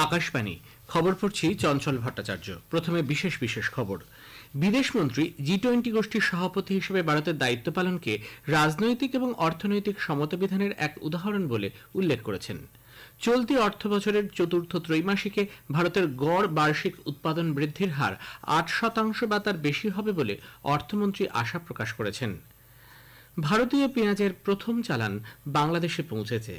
আকাশবাণী খবর পড়ছি চঞ্চল ভট্টাচার্য। প্রথমে বিশেষ বিশেষ খবর। বিদেশমন্ত্রী জি-20 গোষ্ঠীর সভাপতি হিসেবে ভারতের দায়িত্ব পালনকে রাজনৈতিক এবং অর্থনৈতিক সমতাবিধানের এক উদাহরণ বলে উল্লেখ করেছেন। চলতি অর্থবছরের চতুর্থ ত্রৈমাসিকে ভারতের গড় বার্ষিক উৎপাদন বৃদ্ধির হার 8% বা তার বেশি হবে বলে অর্থমন্ত্রী আশা প্রকাশ করেছেন। ভারতীয় পেঁয়াজের প্রথম চালান বাংলাদেশে পৌঁছেছে।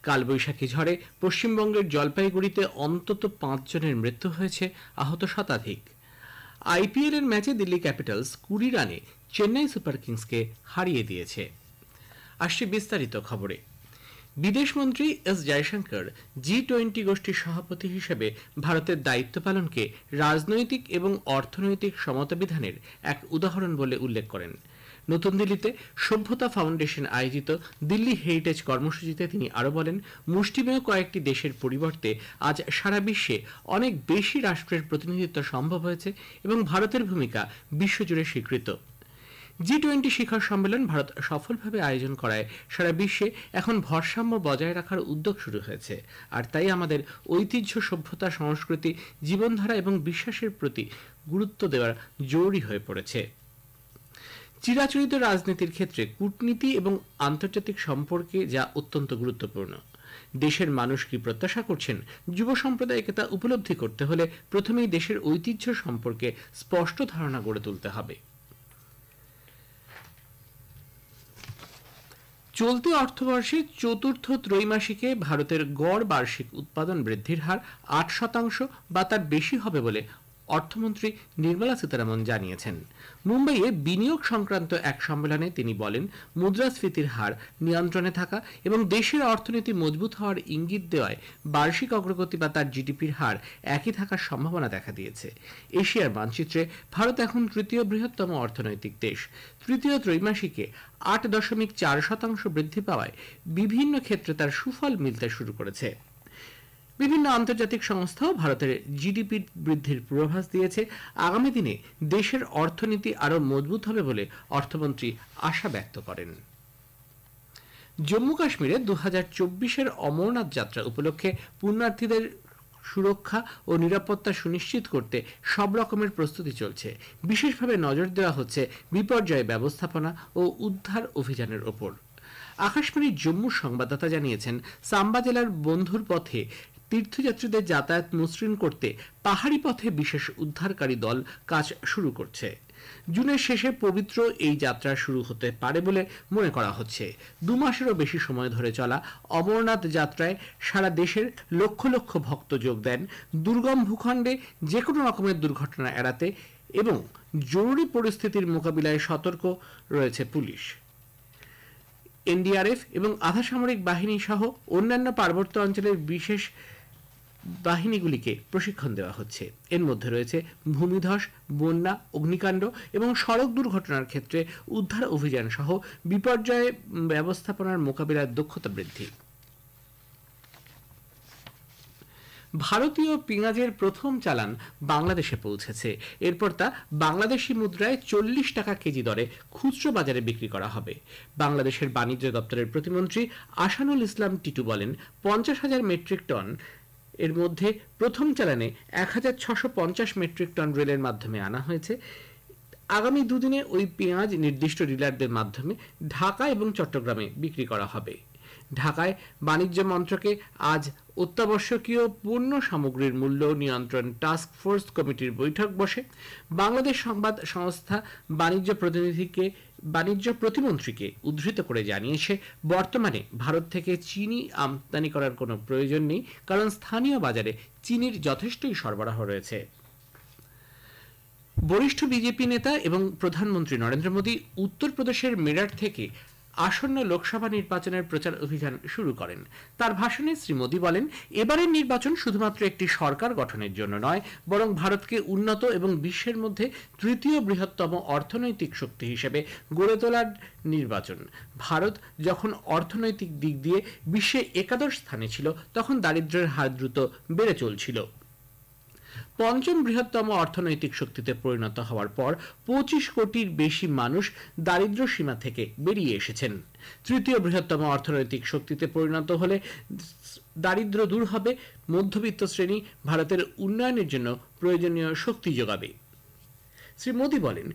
কালবৈশাখী ঝড়ে পশ্চিমবঙ্গের জলপাইগুড়িতে অন্তত 5 জনের মৃত্যু হয়েছে, আহত শতাধিক। আইপিএল এর ম্যাচে দিল্লি ক্যাপিটালস 20 রানে চেন্নাই সুপার কিংসকে হারিয়ে দিয়েছে। আসছে বিস্তারিত খবরে। বিদেশমন্ত্রী এস জয়শঙ্কর জি-20 গোষ্ঠীর সভাপতি হিসেবে ভারতের দায়িত্ব পালনকে রাজনৈতিক এবং অর্থনৈতিক সমতাবিধানের এক উদাহরণ বলে উল্লেখ করেন। নতুন দিল্লিতে সভ্যতা ফাউন্ডেশন আয়োজিত দিল্লি হেরিটেজ কর্মসূচিতে তিনি আরো বলেন, মুষ্টিমেয় কয়েকটি দেশের পরিবর্তে আজ সারা বিশ্বে অনেক বেশি রাষ্ট্রের প্রতিনিধিত্ব সম্ভব হয়েছে এবং ভারতের ভূমিকা বিশ্বজুড়ে স্বীকৃত। জি-20 শিখর সম্মেলন ভারত সফলভাবে আয়োজন করায় সারা বিশ্বে এখন ভারসাম্য বজায় রাখার উদ্যোগ শুরু হয়েছে, আর তাই আমাদের ঐতিহ্য, সভ্যতা, সংস্কৃতি, জীবনধারা এবং বিশ্বাসের প্রতি গুরুত্ব দেওয়া জরুরি হয়ে পড়েছে। চিরাচরিত রাজনীতির ক্ষেত্রে কূটনীতি এবং আন্তর্জাতিক সম্পর্কে যা অত্যন্ত গুরুত্বপূর্ণ। দেশের মানুষ কি প্রত্যাশা করছেন, যুব সম্প্রদায়কে তা উপলব্ধি করতে হলে প্রথমেই দেশের ঐতিহ্য সম্পর্কে স্পষ্ট ধারণা গড়ে তুলতে হবে। চলতি অর্থবর্ষে চতুর্থ ত্রৈমাসিকে ভারতের গড় বার্ষিক উৎপাদন বৃদ্ধির হার 8% বা তার বেশি হবে বলে অর্থমন্ত্রী নির্মলা সীতারামন জানিয়েছেন। মুম্বাইয়ে বিনিয়োগ সংক্রান্ত এক সম্মেলনে তিনি বলেন, মুদ্রাস্ফীতির হার নিয়ন্ত্রণে থাকা এবং দেশের অর্থনীতি মজবুত হওয়ার ইঙ্গিত দেওয়ায় বার্ষিক অগ্রগতি বা তার জিডিপির হার একই থাকার সম্ভাবনা দেখা দিয়েছে। এশিয়ার মানচিত্রে ভারত এখন তৃতীয় বৃহত্তম অর্থনৈতিক দেশ। তৃতীয় ত্রৈমাসিকে 8.4% বৃদ্ধি পাওয়ায় বিভিন্ন ক্ষেত্রে তার সুফল মিলতে শুরু করেছে। বিভিন্ন আন্তর্জাতিক সংস্থাও ভারতের জিডিপি বৃদ্ধির পূর্বাভাস দিয়েছে। আগামী দিনে দেশের অর্থনীতি আরো মজবুত হবে বলে অর্থমন্ত্রী আশা ব্যক্ত করেন। জম্মু কাশ্মীরে 2024-এর অমরনাথ যাত্রা উপলক্ষে পুণ্যার্থীদের সুরক্ষা ও নিরাপত্তা সুনিশ্চিত করতে সব রকমের প্রস্তুতি চলছে। বিশেষভাবে নজর দেওয়া হচ্ছে বিপর্যয় ব্যবস্থাপনা ও উদ্ধার অভিযানের ওপর। আকাশবাণীর জম্মু সংবাদদাতা জানিয়েছেন, সাম্বা জেলার বন্ধুর পথে তীর্থযাত্রীদের যাতায়াত মসৃণ করতে পাহাড়ি পথে বিশেষ উদ্ধারকারী দল কাজ শুরু করছে। জুনের শেষে পবিত্র এই যাত্রা শুরু হতে পারে বলে মনে করা হচ্ছে। 2 মাসেরও বেশি সময় ধরে চলা অমরনাথ যাত্রায় সারা দেশের লক্ষ লক্ষ ভক্ত যোগ দেন। দুর্গম ভূখণ্ডে যে কোনো রকমের দুর্ঘটনা এড়াতে এবং জরুরি পরিস্থিতির মোকাবিলায় সতর্ক রয়েছে পুলিশ। এনডিআরএফ এবং আধা সামরিক বাহিনী সহ অন্যান্য পার্বত্য অঞ্চলের বিশেষ বাহিনীগুলিকে প্রশিক্ষণ দেওয়া হচ্ছে। এর মধ্যে রয়েছে ভূমিধস, বন্যা, অগ্নিকাণ্ড এবং সড়ক দুর্ঘটনার ক্ষেত্রে উদ্ধার অভিযান সহ বিপর্যয় ব্যবস্থাপনার মোকাবিলার দক্ষতা বৃদ্ধি। ভারতীয় পেঁয়াজের প্রথম চালান বাংলাদেশে পৌঁছেছে। এরপর তা বাংলাদেশি মুদ্রায় 40 টাকা কেজি দরে খুচরো বাজারে বিক্রি করা হবে। বাংলাদেশের বাণিজ্য দপ্তরের প্রতিমন্ত্রী আসানুল ইসলাম টিটু বলেন, 50,000 মেট্রিক টন এর মধ্যে প্রথম চালানে 1,650 মেট্রিক টন রেলের মাধ্যমে আনা হয়েছে। আগামী দুদিনে ওই পেঁয়াজ নির্দিষ্ট ডিলারদের মাধ্যমে ঢাকা এবং চট্টগ্রামে বিক্রি করা হবে। ঢাকায় বাণিজ্য মন্ত্রকে আজ অত্যাবশ্যকীয় পণ্য সামগ্রীর মূল্য নিয়ন্ত্রণ টাস্ক ফোর্স কমিটির বৈঠক বসে। বাংলাদেশ সংবাদ সংস্থা বাণিজ্য প্রতিমন্ত্রীকে উদ্ধৃত করে জানিয়েছে, বর্তমানে ভারত থেকে চিনি আমদানি করার কোনো প্রয়োজন নেই, কারণ স্থানীয় বাজারে চিনির যথেষ্টই সরবরাহ রয়েছে। বরিষ্ঠ বিজেপি নেতা এবং প্রধানমন্ত্রী নরেন্দ্র মোদী উত্তরপ্রদেশের মেরঠ থেকে আসন্ন লোকসভা নির্বাচনের প্রচার অভিযান শুরু করেন। তার ভাষণে শ্রী মোদী বলেন, এবারের নির্বাচন শুধুমাত্র একটি সরকার গঠনের জন্য নয়, বরং ভারতকে উন্নত এবং বিশ্বের মধ্যে তৃতীয় বৃহত্তম অর্থনৈতিক শক্তি হিসেবে গড়ে তোলার নির্বাচন। ভারত যখন অর্থনৈতিক দিক দিয়ে বিশ্বে একাদশ স্থানে ছিল, তখন দারিদ্র্যের হার দ্রুত বেড়ে চলছিল। পঞ্চম বৃহত্তম অর্থনৈতিক শক্তিতে পরিণত হওয়ার পর 25 কোটির বেশি মানুষ দারিদ্র্য সীমা থেকে বেরিয়ে এসেছেন। তৃতীয় বৃহত্তম অর্থনৈতিক শক্তিতে পরিণত হলে দারিদ্র্য দূর হবে, মধ্যবিত্ত শ্রেণী ভারতের উন্নয়নের জন্য প্রয়োজনীয় শক্তি যোগাবে। শ্রী মোদী বলেন,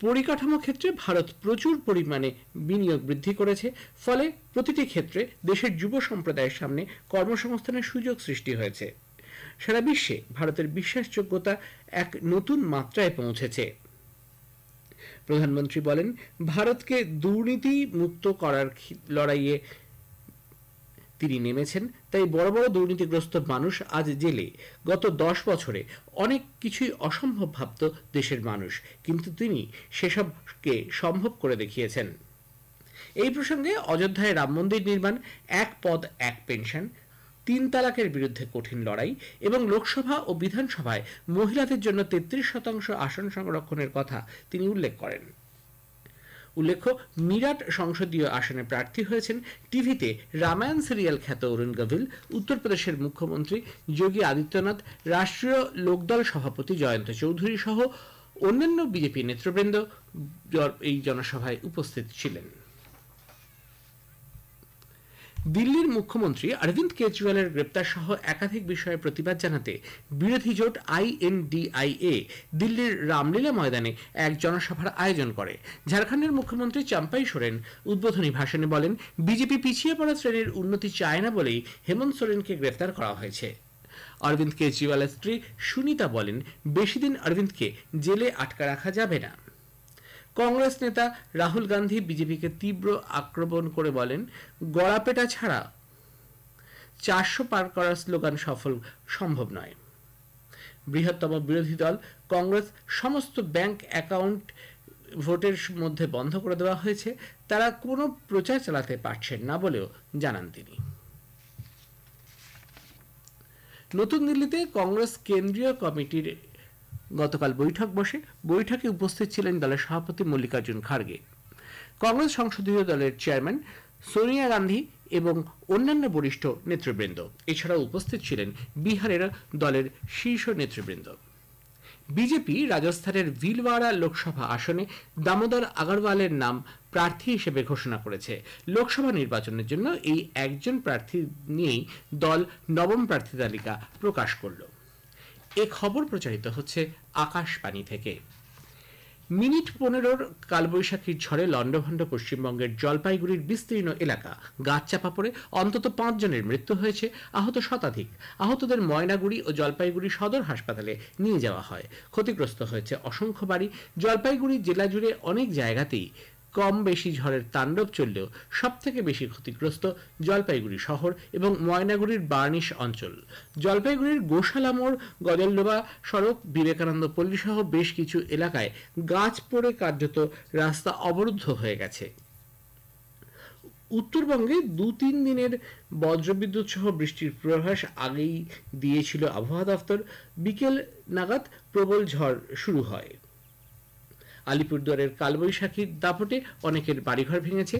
পরিকাঠামো ক্ষেত্রে ভারত প্রচুর পরিমাণে বিনিয়োগ বৃদ্ধি করেছে, ফলে প্রতিটি ক্ষেত্রে দেশের যুব সম্প্রদায়ের সামনে কর্মসংস্থানের সুযোগ সৃষ্টি হয়েছে। সারা বিশ্বে ভারতের বিশ্বাসযোগ্যতা এক নতুন মাত্রায় পৌঁছেছে। প্রধানমন্ত্রী বলেন, ভারতকে দুর্নীতি মুক্ত করার লড়াইয়ে তিনি নেমেছেন, তাই বড় বড় দুর্নীতিগ্রস্ত মানুষ আজ জেলে। গত 10 বছরে অনেক কিছুই অসম্ভব ভাবত দেশের মানুষ, কিন্তু তিনি সেসবকে সম্ভব করে দেখিয়েছেন। এই প্রসঙ্গে অযোধ্যায় রাম মন্দির নির্মাণ, এক পদ এক পেনশন, 3 তালাকের বিরুদ্ধে কঠিন লড়াই এবং লোকসভা ও বিধানসভায় মহিলাদের জন্য 33% আসন সংরক্ষণের কথা তিনি উল্লেখ করেন। উল্লেখ্য, মিরাট সংসদীয় আসনে প্রার্থী হয়েছেন টিভিতে রামায়ণ সিরিয়াল খ্যাত অরুণ গভিল, উত্তরপ্রদেশের মুখ্যমন্ত্রী যোগী আদিত্যনাথ, রাষ্ট্রীয় লোকদল সভাপতি জয়ন্ত চৌধুরী সহ অন্যান্য বিজেপি নেতৃবৃন্দ এই জনসভায় উপস্থিত ছিলেন। দিল্লির মুখ্যমন্ত্রী অরবিন্দ কেজরিওয়ালের গ্রেপ্তার সহ একাধিক বিষয়ে প্রতিবাদ জানাতে বিরোধী জোট INDIA দিল্লির রামলীলা ময়দানে এক জনসভার আয়োজন করে। ঝাড়খণ্ডের মুখ্যমন্ত্রী চম্পাই সোরেন উদ্বোধনী ভাষণে বলেন, বিজেপি পিছিয়ে পড়া শ্রেণীর উন্নতি চায় না বলেই হেমন্ত সোরেনকে গ্রেফতার করা হয়েছে। অরবিন্দ কেজরিওয়ালের স্ত্রী সুনিতা বলেন, বেশি দিন অরবিন্দকে জেলে আটকা রাখা যাবে না। কংগ্রেস নেতা রাহুল গান্ধী বিজেপিকে তীব্র আক্রমণ করে বলেন, গড়াপেটা ছাড়া 400 পার করার স্লোগান সম্ভব নয়। বৃহত্তম বিরোধী দল কংগ্রেস সমস্ত ব্যাংক অ্যাকাউন্ট ভোটের মধ্যে বন্ধ করে দেওয়া হয়েছে, তারা কোনো প্রচার চালাতে পারছেন না বলেও জানান তিনি। নতুন দিল্লিতে কংগ্রেস কেন্দ্রীয় কমিটির গতকাল বৈঠক বসে। বৈঠকে উপস্থিত ছিলেন দলের সভাপতি মল্লিকার্জুন খার্গে, কংগ্রেস সংসদীয় দলের চেয়ারম্যান সোনিয়া গান্ধী এবং অন্যান্য বরিষ্ঠ নেতৃবৃন্দ। এছাড়াও উপস্থিত ছিলেন বিহারের দলের শীর্ষ নেতৃবৃন্দ। বিজেপি রাজস্থানের ভিলওয়াড়া লোকসভা আসনে দামোদর আগরওয়ালের নাম প্রার্থী হিসেবে ঘোষণা করেছে। লোকসভা নির্বাচনের জন্য এই একজন প্রার্থী নিয়েই দল নবম প্রার্থী তালিকা প্রকাশ করল। এ খবর প্রচারিত হচ্ছে আকাশবাণী থেকে। মিনিট 15 কালবৈশাখীর ঝড়ে লন্ডভন্ড পশ্চিমবঙ্গের জলপাইগুড়ির বিস্তীর্ণ এলাকা গাছ চাপা পড়ে অন্তত 5 জনের মৃত্যু হয়েছে, আহত শতাধিক। আহতদের ময়নাগুড়ি ও জলপাইগুড়ি সদর হাসপাতালে নিয়ে যাওয়া হয়। ক্ষতিগ্রস্ত হয়েছে অসংখ্য বাড়ি। জলপাইগুড়ি জেলা জুড়ে অনেক জায়গাতেই কম বেশি ঝড়ের তাণ্ডব চললেও সবথেকে বেশি ক্ষতিগ্রস্ত জলপাইগুড়ি শহর এবং ময়নাগুড়ির বার্নিশ অঞ্চল। জলপাইগুড়ির গোশালা মোড়, গজলডোবা সড়ক, বিবেকানন্দ পল্লী সহ বেশ কিছু এলাকায় গাছ পড়ে কার্যত রাস্তা অবরুদ্ধ হয়ে গেছে। উত্তরবঙ্গে 2-3 দিনের বজ্রবিদ্যুৎ সহ বৃষ্টির পূর্বাভাস আগেই দিয়েছিল আবহাওয়া দফতর। বিকেল নাগাদ প্রবল ঝড় শুরু হয়। আলিপুরদুয়ারের কালবৈশাখীর দাপটে অনেকের বাড়িঘর ভেঙেছে,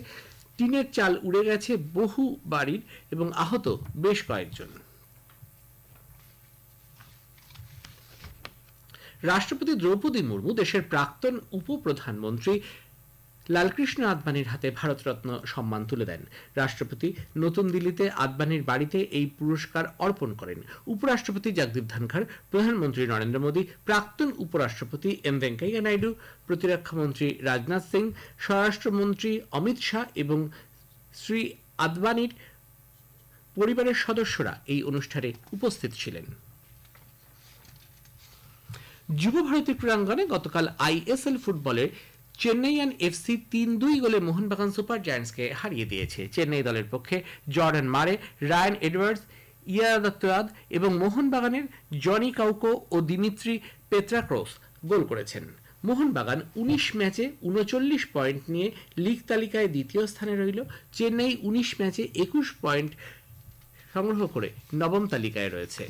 টিনের চাল উড়ে গেছে বহু বাড়ির এবং আহত বেশ কয়েকজন। রাষ্ট্রপতি দ্রৌপদী মুর্মু দেশের প্রাক্তন উপপ্রধানমন্ত্রী লালকৃষ্ণ আদবানির হাতে ভারতরত্ন সম্মান তুলে দেন। রাষ্ট্রপতি নতুন দিল্লিতে আদবানির বাড়িতে এই পুরস্কার অর্পণ করেন। উপরাষ্ট্রপতি জগদীপ ধনখড়, প্রধানমন্ত্রী নরেন্দ্র মোদী, প্রাক্তন উপরাষ্ট্রপতি এম ভেঙ্কাইয়া নাইডু, প্রতিরক্ষামন্ত্রী রাজনাথ সিং, স্বরাষ্ট্রমন্ত্রী অমিত শাহ এবং শ্রী আদবানির পরিবারের সদস্যরা এই অনুষ্ঠানে উপস্থিত ছিলেন। যুব ভারতী ক্রীড়াঙ্গনে গতকাল ISL ফুটবলে চেন্নাইয়ান FC 3-2 গোলে মোহনবাগান সুপার জায়ান্টসকে হারিয়ে দিয়েছে। চেন্নাই দলের পক্ষে জর্ডান মারে, রায়ান এডওয়ার্ডস, ইয়াদাত্তোয়াদ এবং মোহনবাগানের জনি কাউকো ও দিমিত্রি পেত্রাক্রোস গোল করেছেন। মোহনবাগান 19 ম্যাচে 39 পয়েন্ট নিয়ে লীগ তালিকায় দ্বিতীয় স্থানে রইল। চেন্নাই 19 ম্যাচে 21 পয়েন্ট সংগ্রহ করে নবম তালিকায় রয়েছে।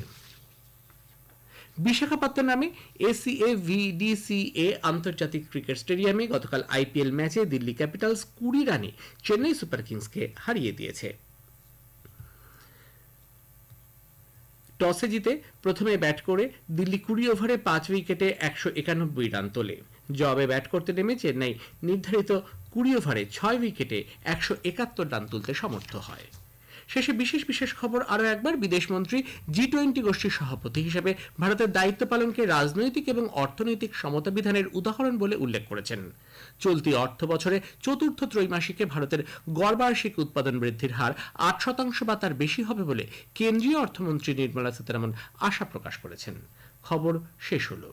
বিশাখাপত্তনমে ACA-VDCA আন্তর্জাতিক ক্রিকেট স্টেডিয়ামে গতকাল IPL ম্যাচে দিল্লি ক্যাপিটালস 20 রানে চেন্নাই সুপার কিংসকে হারিয়ে দিয়েছে। টসে জিতে প্রথমে ব্যাট করে দিল্লি 20 ওভারে 5 উইকেটে 191 রান তোলে। জবাবে ব্যাট করতে নেমে চেন্নাই নির্ধারিত 20 ওভারে 6 উইকেটে 171 রান তুলতে সমর্থ হয়। শেষে বিশেষ খবর আরও একবার। বিদেশমন্ত্রী G20 গোষ্ঠীর সভাপতি হিসেবে ভারতের দায়িত্ব পালনকে রাজনৈতিক এবং অর্থনৈতিক সমতা বিধানের উদাহরণ বলে উল্লেখ করেছেন। চলতি অর্থ বছরে চতুর্থ ত্রৈমাসিকে ভারতের গড় বার্ষিক উৎপাদন বৃদ্ধির হার 8% বা তার বেশি হবে বলে কেন্দ্রীয় অর্থমন্ত্রী নির্মলা সীতারামন আশা প্রকাশ করেছেন। খবর শেষ হলো।